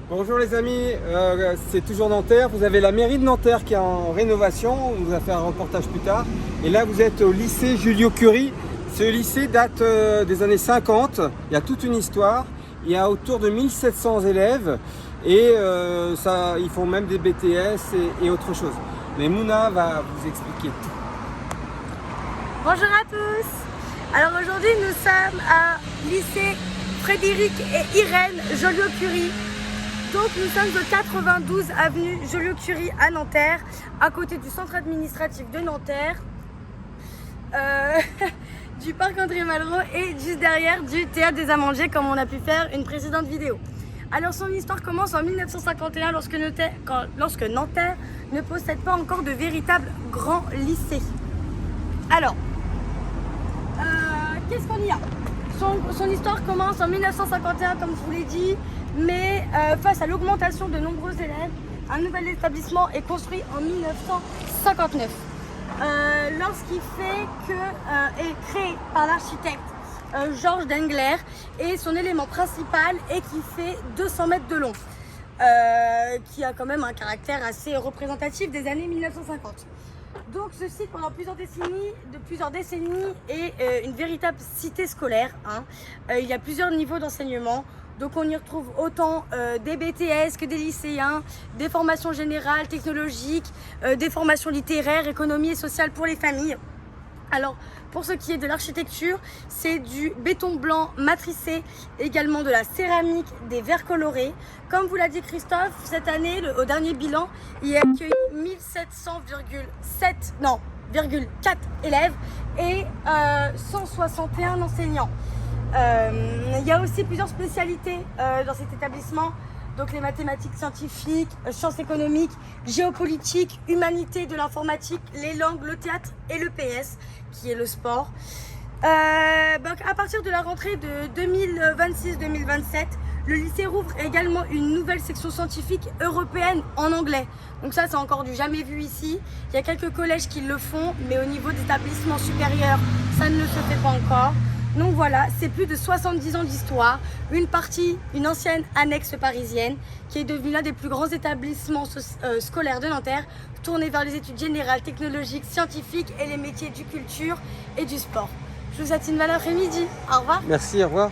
Bonjour les amis, c'est toujours Nanterre. Vous avez la mairie de Nanterre qui est en rénovation. On vous a fait un reportage plus tard. Et là, vous êtes au lycée Joliot-Curie. Ce lycée date des années 50. Il y a toute une histoire. Il y a autour de 1700 élèves et ils font même des BTS et autre chose. Mais Mouna va vous expliquer tout. Bonjour à tous. Alors aujourd'hui, nous sommes à lycée Frédéric et Irène Joliot-Curie. Donc nous sommes au 92 avenue Joliot-Curie à Nanterre, à côté du centre administratif de Nanterre, du parc André Malraux et juste derrière du théâtre des Amandiers, comme on a pu faire une précédente vidéo. Alors son histoire commence en 1951 lorsque Nanterre ne possède pas encore de véritable grand lycée. Alors, qu'est-ce qu'on y a ? Son histoire commence en 1951 comme je vous l'ai dit, mais face à l'augmentation de nombreux élèves, un nouvel établissement est construit en 1959. Lorsqu'il est créé par l'architecte Georges Dengler et son élément principal est qui fait 200 mètres de long, qui a quand même un caractère assez représentatif des années 1950. Donc ce site pendant plusieurs décennies est une véritable cité scolaire. Il y a plusieurs niveaux d'enseignement. Donc on y retrouve autant des BTS que des lycéens, des formations générales, technologiques, des formations littéraires, économie et sociale pour les familles. Alors pour ce qui est de l'architecture, c'est du béton blanc matricé, également de la céramique, des verres colorés. Comme vous l'a dit Christophe, cette année, au dernier bilan, il y a accueilli 1700,4 élèves et 161 enseignants. Il y a aussi plusieurs spécialités dans cet établissement, donc les mathématiques scientifiques, sciences économiques, géopolitique, humanité de l'informatique, les langues, le théâtre et le PS, qui est le sport. À partir de la rentrée de 2026-2027, le lycée rouvre également une nouvelle section scientifique européenne en anglais. Donc ça, c'est encore du jamais vu ici. Il y a quelques collèges qui le font, mais au niveau d'établissements supérieurs, ça ne se fait pas encore. Donc voilà, c'est plus de 70 ans d'histoire, une ancienne annexe parisienne qui est devenue l'un des plus grands établissements scolaires de Nanterre, tourné vers les études générales, technologiques, scientifiques et les métiers du culture et du sport. Je vous souhaite une bonne après-midi. Au revoir. Merci, au revoir.